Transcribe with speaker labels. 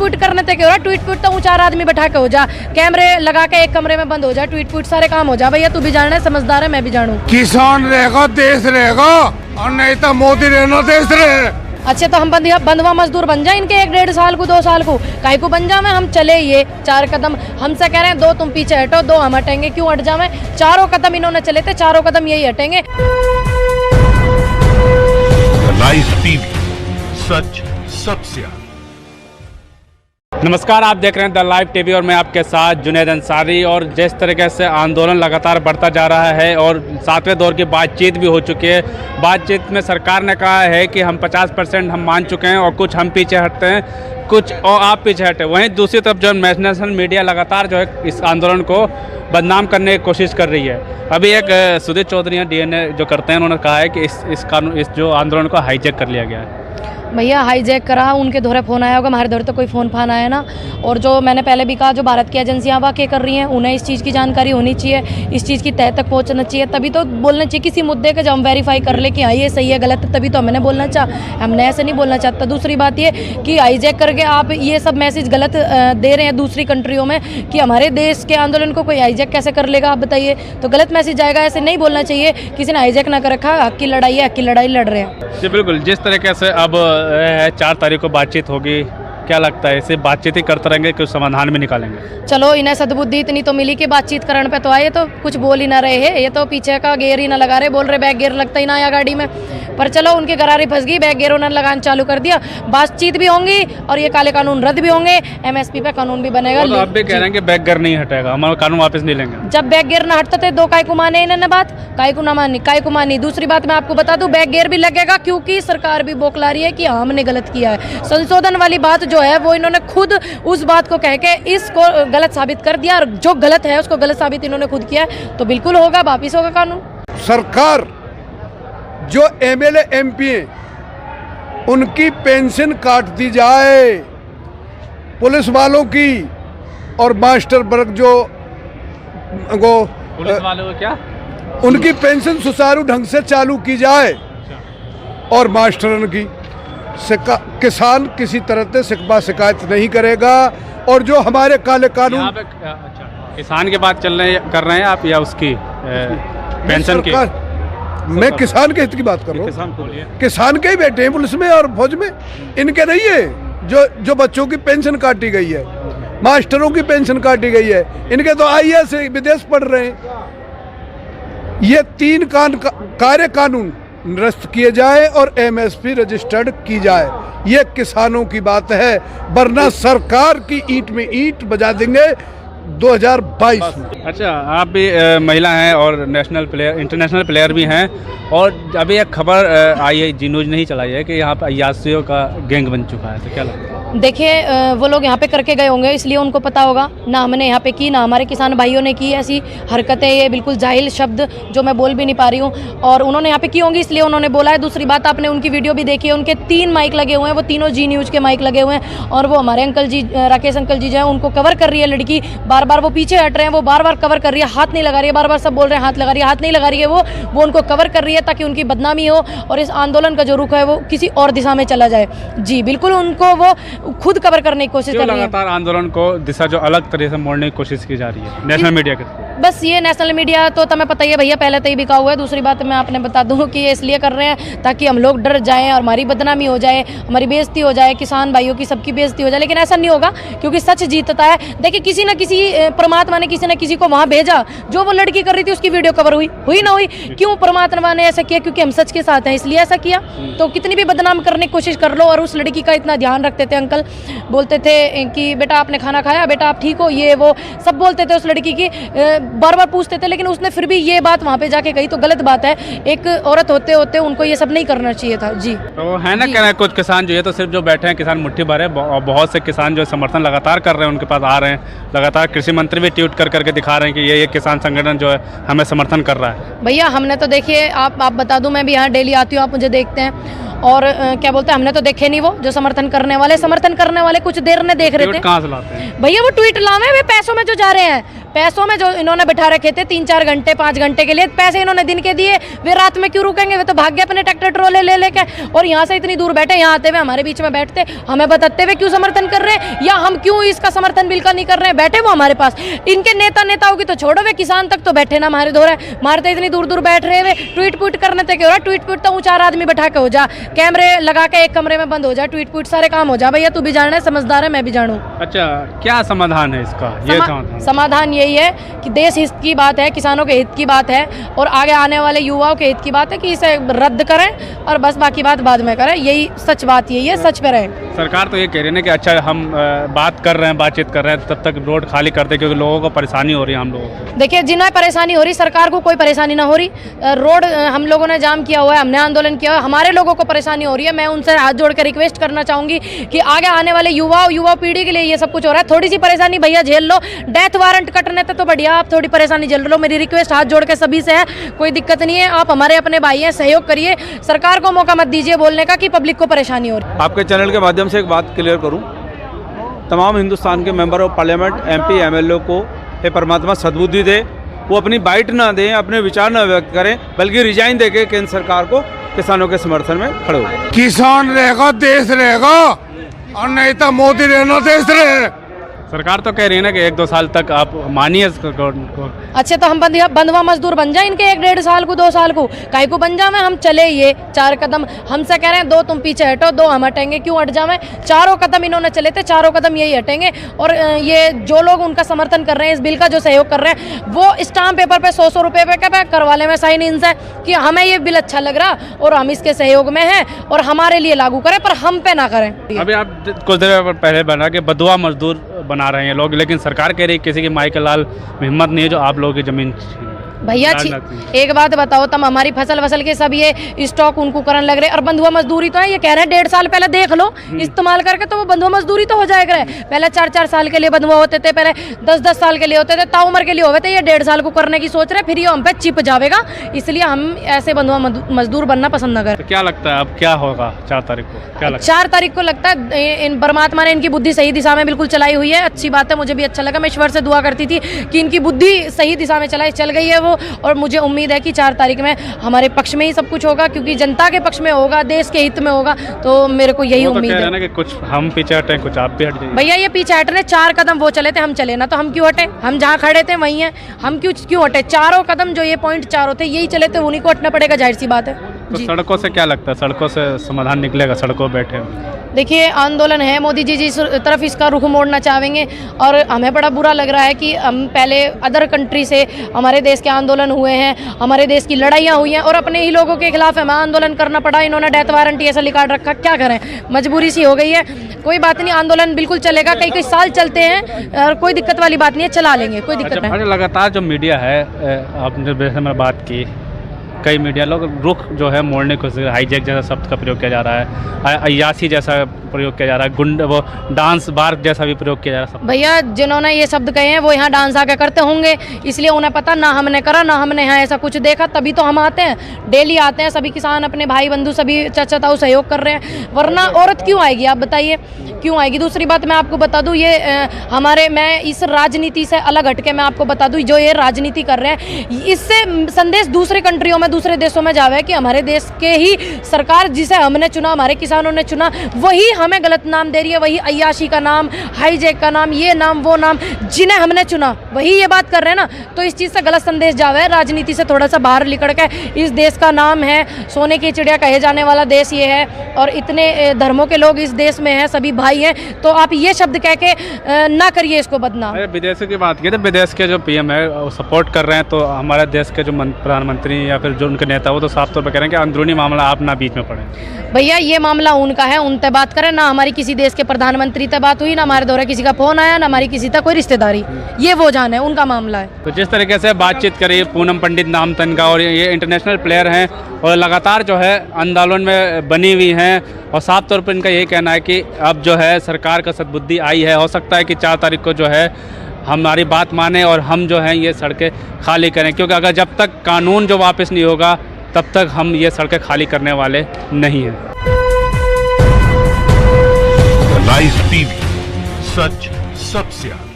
Speaker 1: Tweet करने तक हो रहा, ट्वीट तो वो 4 आदमी बैठा के हो जा, कैमरे लगा के एक कमरे में बंद हो जा, ट्वीट सारे काम हो जा। भैया तू भी जाना है, समझदार है, मैं भी जानू।
Speaker 2: किसान रहेगा देश रहेगा, और नहीं तो मोदी रहना देश रहे।
Speaker 1: अच्छे तो हम बंधवा मजदूर बन जाए इनके 1-1.5 साल को 2 साल को, काहे को बन जावे। हम चले ये 4 कदम, हमसे कह रहे हैं 2 तुम पीछे हटो, 2 हम हटेंगे, क्यों हट जावे? 4 कदम इन्होंने चले थे, 4 कदम यही हटेंगे।
Speaker 3: लाइव टीवी, सच सबसे।
Speaker 4: नमस्कार, आप देख रहे हैं द लाइव टीवी और मैं आपके साथ जुनैद अंसारी। और जिस तरीके से आंदोलन लगातार बढ़ता जा रहा है और 7वें दौर की बातचीत भी हो चुकी है, बातचीत में सरकार ने कहा है कि हम 50% हम मान चुके हैं और कुछ हम पीछे हटते हैं, कुछ और आप पीछे हटे। वहीं दूसरी तरफ जो नेशनल मीडिया लगातार जो है इस आंदोलन को बदनाम करने की कोशिश कर रही है। अभी एक सुधीर चौधरी डीएनए जो करते हैं, उन्होंने कहा है कि इस जो आंदोलन को हाईजैक कर लिया गया है।
Speaker 1: भैया हाईजैक करा, उनके दोहरे फ़ोन आया होगा, हमारे दोहरे तो कोई फ़ोन आया ना। और जो मैंने पहले भी कहा, जो भारत की एजेंसियाँ वाकई कर रही हैं, उन्हें इस चीज़ की जानकारी होनी चाहिए, इस चीज़ की तह तक पहुँचना चाहिए, तभी तो बोलना चाहिए किसी मुद्दे का। जब हम वेरीफाई कर ले कि हाँ ये सही है गलत है, तभी तो हमने बोलना चाह, हमने ऐसे नहीं बोलना चाहता। दूसरी बात ये कि हाईजैक करके आप ये सब मैसेज गलत दे रहे हैं दूसरी कंट्रियों में कि हमारे देश के आंदोलन को कोई हाईजैक कैसे कर लेगा, आप बताइए। तो गलत मैसेज जाएगा, ऐसे नहीं बोलना चाहिए। किसी ने हाईजैक ना कर रखा, हक की लड़ाई है, हक की लड़ाई लड़ रहे हैं।
Speaker 4: जी बिल्कुल, जिस तरीके से अब 4 तारीख को बातचीत होगी, क्या लगता है इसे बातचीत ही करते रहेंगे, कुछ समाधान भी निकालेंगे?
Speaker 1: चलो, इन्हें सद्बुद्धि इतनी तो मिली कि बातचीत करने पे तो आए, तो कुछ बोल ही ना रहे हैं। ये तो पीछे का गेयर ही ना लगा रहे, बोल रहे बैक गेयर लगता ही ना आया गाड़ी में। पर चलो, उनकी गरारी फंस गई, बैक गेयर उन्होंने लगाना चालू कर दिया। बातचीत भी होंगी और ये काले कानून रद्द भी होंगे, MSP पे कानून भी बनेगा।
Speaker 4: तो आप भी कह रहे हैं कि बैक गेयर नहीं हटेगा, हमारा कानून वापस नहीं लेंगे।
Speaker 1: जब बैक गेयर ना हटते थे, 2 काय को माने इन्होंने बात, काय को ना मानी, काय को मानी। दूसरी बात मैं आपको बता दूं, बैक गेयर भी लगेगा, क्योंकि सरकार भी बोकला रही है कि हमने गलत किया है। संशोधन वाली बात जो है वो इन्होंने खुद उस बात को कह के इसको गलत साबित कर दिया, और जो गलत है उसको गलत साबित इन्होंने खुद किया है, तो बिल्कुल होगा, वापिस होगा कानून।
Speaker 2: सरकार जो MLA MP हैं उनकी पेंशन काट दी जाए, पुलिस वालों की और मास्टर वर्ग जो
Speaker 4: पुलिस वालों को क्या,
Speaker 2: उनकी पेंशन सुचारू ढंग से चालू की जाए, और मास्टरों की किसान किसी तरह से शिकवा शिकायत नहीं करेगा। और जो हमारे काले कानून,
Speaker 4: अच्छा, किसान की बात कर रहे हैं आप या उसकी पेंशन की?
Speaker 2: मैं किसान के हित की बात कर रहा हूँ। किसान के ही बैठे हैं पुलिस में और फौज में, इनके नहीं है। जो बच्चों की पेंशन काटी गई है, मास्टरों की पेंशन काटी गई है, इनके तो IAS विदेश पढ़ रहे हैं। ये 3 कार्य कानून निरस्त किए जाए और MSP रजिस्टर्ड की जाए, ये किसानों की बात है, वरना सरकार की ईंट में ईंट बजा देंगे 2022 में।
Speaker 4: अच्छा, आप भी महिला हैं और इंटरनेशनल प्लेयर भी हैं, और अभी एक खबर आई है, जी न्यूज़ नहीं चलाई है, कि यहाँ पर अय्यासियों का गैंग बन चुका है, तो क्या लगता है?
Speaker 1: देखिए, वो लोग यहाँ पे करके गए होंगे, इसलिए उनको पता होगा ना। हमने यहाँ पे की, ना हमारे किसान भाइयों ने की ऐसी हरकतें। ये बिल्कुल जाहिल शब्द जो मैं बोल भी नहीं पा रही हूँ, और उन्होंने यहाँ पे की होंगी, इसलिए उन्होंने बोला है। दूसरी बात, आपने उनकी वीडियो भी देखी है, उनके 3 माइक लगे हुए हैं, वो तीनों जी न्यूज़ के माइक लगे हुए हैं, और वो हमारे अंकल जी, राकेश अंकल जी जो है, उनको कवर कर रही है लड़की। बार बार वो पीछे हट रहे हैं, वो बार बार कवर कर रही है, हाथ नहीं लगा रही है, बार बार सब बोल रहे हैं हाथ लगा रही है, हाथ नहीं लगा रही है। वो उनको कवर कर रही है ताकि उनकी बदनामी हो और इस आंदोलन का जो रुख है वो किसी और दिशा में चला जाए। जी बिल्कुल, उनको वो खुद कवर करने की कोशिश कर रही है।
Speaker 4: लगातार आंदोलन को दिशा जो अलग तरह से मोड़ने की कोशिश की जा रही है नेशनल मीडिया के।
Speaker 1: बस ये नेशनल मीडिया तो तुम्हें पता ही है भैया, पहले तो ही बिका हुआ है। दूसरी बात मैं आपने बता दूं कि ये इसलिए कर रहे हैं ताकि हम लोग डर जाएं और हमारी बदनामी हो जाए, हमारी बेइज्जती हो जाए, किसान भाइयों की सबकी बेइज्जती हो जाए। लेकिन ऐसा नहीं होगा, क्योंकि सच जीतता है। देखिए, किसी न किसी परमात्मा ने किसी न किसी को वहाँ भेजा, जो वो लड़की कर रही थी उसकी वीडियो कवर हुई ना हुई, क्यों परमात्मा ने ऐसा किया? क्योंकि हम सच के साथ हैं, इसलिए ऐसा किया। तो कितनी भी बदनाम करने की कोशिश कर लो, और उस लड़की का इतना ध्यान रखते थे अंकल, बोलते थे कि बेटा आपने खाना खाया, बेटा आप ठीक हो, ये वो सब बोलते थे उस लड़की की, बार बार पूछते थे। लेकिन उसने फिर भी ये बात वहाँ पे जाके कही, तो गलत बात है। एक औरत होते होते उनको ये सब नहीं करना चाहिए था। जी
Speaker 4: तो है ना, कहना है कुछ किसान जो है तो सिर्फ जो बैठे हैं किसान मुट्ठी भर है, और बहुत से किसान जो समर्थन लगातार कर रहे हैं, उनके पास आ रहे हैं लगातार। कृषि मंत्री भी ट्वीट करके दिखा रहे हैं कि ये किसान संगठन जो है हमें समर्थन कर रहा है।
Speaker 1: भैया हमने तो देखिए, आप बता दूं, मैं भी यहाँ डेली आती हूँ, आप मुझे देखते हैं, और क्या बोलते हैं, हमने तो देखे नहीं वो जो समर्थन करने वाले कुछ देर ने देख रहे थे।
Speaker 4: कहाँ से लाते हैं
Speaker 1: भैया? वो ट्वीट लावे वे पैसों में जो जा रहे हैं, पैसों में जो इन्होंने बिठा रखे थे 3-4 घंटे 5 घंटे के लिए, पैसे इन्होंने दिन के दिए, वे रात में क्यों रुकेंगे? वे तो भाग गए अपने ट्रैक्टर ट्रोले ले लेके, और यहाँ से इतनी दूर बैठे, यहाँ आते हुए हमारे बीच में बैठते, हमें बताते हुए क्यों समर्थन कर रहे हैं, या हम क्यों इसका समर्थन बिल का नहीं कर रहे हैं? बैठे वो हमारे पास। इनके नेताओं की तो छोड़ो, वे किसान तक तो बैठे ना हमारे दौरे, मारते इतनी दूर दूर बैठ रहे हुए, ट्वीट ट्वीट करने तक हो रहा, ट्वीट ट्वीट तो 4 आदमी बैठा के हो जा, कैमरे लगा के एक कमरे में बंद हो जा, ट्वीट ट्वीट सारे काम हो जा। भैया तू भी जाना है, समझदार है, मैं भी जानू।
Speaker 4: अच्छा, क्या समाधान है इसका? ये
Speaker 1: समाधान यही है कि देश हित की बात है, किसानों के हित की बात है, और आगे आने वाले युवाओं के हित की बात है कि इसे रद्द करें, और बस बाकी बात बाद में करें। यही सच बात यही है, सच पे रहें।
Speaker 4: सरकार तो ये कह रही है ना कि अच्छा हम बात कर रहे हैं, बातचीत कर रहे हैं, तब तक रोड खाली करते, क्योंकि लोगों को परेशानी हो रही है। हम लोगों को
Speaker 1: देखिए, जिन्हें परेशानी हो रही, सरकार को कोई परेशानी ना हो रही। रोड हम लोगों ने जाम किया हुआ है, हमने आंदोलन किया हुआ है, हमारे लोगों को परेशानी हो रही है। मैं उनसे हाथ जोड़ कर रिक्वेस्ट करना चाहूंगी कि आगे आने वाले युवा पीढ़ी के लिए ये सब कुछ हो रहा है, थोड़ी सी परेशानी भैया झेल लो। डेथ वारंट कटने तक तो बढ़िया, आप थोड़ी परेशानी झेल लो। मेरी रिक्वेस्ट हाथ जोड़ के सभी से है, कोई दिक्कत नहीं है, आप हमारे अपने भाई हैं, सहयोग करिए। सरकार को मौका मत दीजिए बोलने का कि पब्लिक को परेशानी हो रही है।
Speaker 5: आपके चैनल के माध्यम से एक बात क्लियर करूं, तमाम हिंदुस्तान के member of parliament, MP, MLA को हे परमात्मा सद्बुद्धि दे, वो अपनी बाइट ना दें, अपने विचार ना व्यक्त करें, बल्कि रिजाइन देके केंद्र सरकार को किसानों के समर्थन में खड़े हो।
Speaker 2: किसान रहेगा देश रहेगा, और नहीं तो मोदी रहना देश रहे।
Speaker 4: सरकार तो कह रही है ना कि 1-2 साल तक आप मानिए इसको।
Speaker 1: अच्छे तो हम बंधुआ मजदूर बन जाए इनके 1-1.5 साल को, 2 साल को, काहे को बन जावे? हम चले ये 4 कदम, हमसे कह रहे हैं 2 तुम पीछे हटो, 2 हम हटेंगे, क्यों हट जावे? 4 कदम इन्होंने चले थे, 4 कदम यही हटेंगे। और ये जो लोग उनका समर्थन कर रहे हैं, इस बिल का जो सहयोग कर रहे हैं, वो स्टाम्प पेपर पे 100 रुपये पे करवा ले में साइन इनसे कि हमें ये बिल अच्छा लग रहा और हम इसके सहयोग में हैं और हमारे लिए लागू करें, पर हम पे ना करें।
Speaker 4: अभी आप कुछ देर पहले बना के बंधुआ मजदूर बना रहे हैं लोग, लेकिन सरकार कह रही है किसी की माई के लाल हिम्मत नहीं है जो आप लोगों की जमीन।
Speaker 1: भैया एक बात बताओ, तुम हमारी फसल के सब ये स्टॉक उनको करने लग रहे, और बंधुआ मजदूरी तो है, ये कह रहे हैं 1.5 साल पहले देख लो इस्तेमाल करके, तो वो बंधुआ मजदूरी तो हो जाएगा। पहले 4-4 साल के लिए बंधुआ होते थे, पहले 10-10 साल के लिए होते थे, ताउम्र के लिए होते थे, ये 1.5 साल को करने की सोच रहे, फिर ये हम पे चिप जाएगा, इसलिए हम ऐसे बंधुआ मजदूर बनना पसंद न करें।
Speaker 4: क्या लगता है अब क्या होगा 4 तारीख को? क्या लगता है?
Speaker 1: 4 तारीख को लगता है इन परमात्मा ने इनकी बुद्धि सही दिशा में बिल्कुल चलाई हुई है। अच्छी बात है, मुझे भी अच्छा लगा। मैं ईश्वर से दुआ करती थी कि इनकी बुद्धि सही दिशा में चल गई है वो, और मुझे उम्मीद है कि 4 तारीख में हमारे पक्ष में ही सब कुछ होगा, क्योंकि जनता के पक्ष में होगा, देश के हित में होगा, तो मेरे को यही उम्मीद है।
Speaker 4: कि कुछ हम पीछे हटे, कुछ आप भी हट जाइए।
Speaker 1: भैया ये पीछे हट रहे, 4 कदम वो चले थे, हम चले ना, तो हम क्यों हटे? हम जहाँ खड़े थे वहीं हैं, हम क्यों हटे? 4 कदम जो ये पॉइंट 4 थे, यही चले थे, उन्हीं को हटना पड़ेगा, जाहिर सी बात है।
Speaker 4: तो सड़कों से क्या लगता है, सड़कों से समाधान निकलेगा? सड़कों बैठे
Speaker 1: देखिए, आंदोलन है, मोदी जी जिस तरफ इसका रुख मोड़ना चाहेंगे, और हमें बड़ा बुरा लग रहा है कि हम पहले अदर कंट्री से हमारे देश के आंदोलन हुए हैं, हमारे देश की लड़ाइयाँ हुई हैं, और अपने ही लोगों के खिलाफ हमें आंदोलन करना पड़ा। इन्होंने डेथ वारंट ऐसा लिखा रखा, क्या करें, मजबूरी सी हो गई है। कोई बात नहीं, आंदोलन बिल्कुल चलेगा, कई साल चलते हैं, और कोई दिक्कत वाली बात नहीं है, चला लेंगे, कोई दिक्कत नहीं।
Speaker 4: लगातार जो मीडिया है, आपने जैसे मैं बात की, कई मीडिया लोग रुख जो है मोड़ने की कोशिश, हाईजैक जैसा शब्द का प्रयोग किया जा रहा है, अय्यासी जैसा प्रयोग किया जा रहा है, गुंड वो डांस बार जैसा भी प्रयोग किया जा रहा है।
Speaker 1: भैया जिन्होंने ये शब्द कहे हैं वो यहाँ डांस आके करते होंगे, इसलिए उन्हें पता ना हमने करा, ना हमने यहाँ ऐसा कुछ देखा, तभी तो हम आते हैं, डेली आते हैं, सभी किसान अपने भाई बंधु सभी चाचा ताऊ सहयोग कर रहे हैं, वरना औरत क्यों आएगी? आप बताइए क्यों आएगी? दूसरी बात मैं आपको बता दूं, ये मैं इस राजनीति से अलग हटके मैं आपको बता दूं, जो ये राजनीति कर रहे हैं, इससे संदेश दूसरे कंट्रियों में, दूसरे देशों में जावे कि हमारे देश के ही सरकार जिसे हमने चुना, हमारे किसानों ने चुना, वही हमें गलत नाम दे रही है, वही अय्याशी का नाम, हाईजैक का नाम, ये नाम वो नाम, जिन्हें हमने चुना वही ये बात कर रहे हैं ना, तो इस चीज़ से गलत संदेश जावे। राजनीति से थोड़ा सा बाहर निकल के, इस देश का नाम है सोने की चिड़िया कहे जाने वाला देश ये है, और इतने धर्मों के लोग इस देश में हैं, सभी भाई हैं, तो आप ये शब्द कह के ना करिए इसको बदनाम।
Speaker 4: विदेशों की बात की तो विदेश के जो PM है वो सपोर्ट कर रहे हैं, तो हमारे देश के जो प्रधानमंत्री या फिर जो उनके नेता वो तो साफ तौर पर कह रहे हैं कि अंदरूनी मामला आप ना बीच में पड़े।
Speaker 1: भैया ये मामला उनका है, उनसे बात करें ना, हमारी किसी देश के प्रधानमंत्री से बात हुई, ना हमारे दौरे किसी का फोन आया, ना हमारी किसी तक कोई रिश्तेदारी, ये वो जाने, उनका मामला है।
Speaker 4: तो जिस तरीके से बातचीत करी पूनम पंडित नाम तनका, और ये इंटरनेशनल प्लेयर हैं और लगातार जो है आंदोलन में बनी हुई हैं, और साफ तौर पर इनका यही कहना है कि अब जो है सरकार का सद्बुद्धि आई है, हो सकता है कि 4 तारीख को जो है हमारी बात माने और हम जो हैं ये सड़कें खाली करें, क्योंकि अगर जब तक कानून जो वापस नहीं होगा तब तक हम ये सड़कें खाली करने वाले नहीं हैं।
Speaker 3: लाइव टीवी, सच सबसे आगे।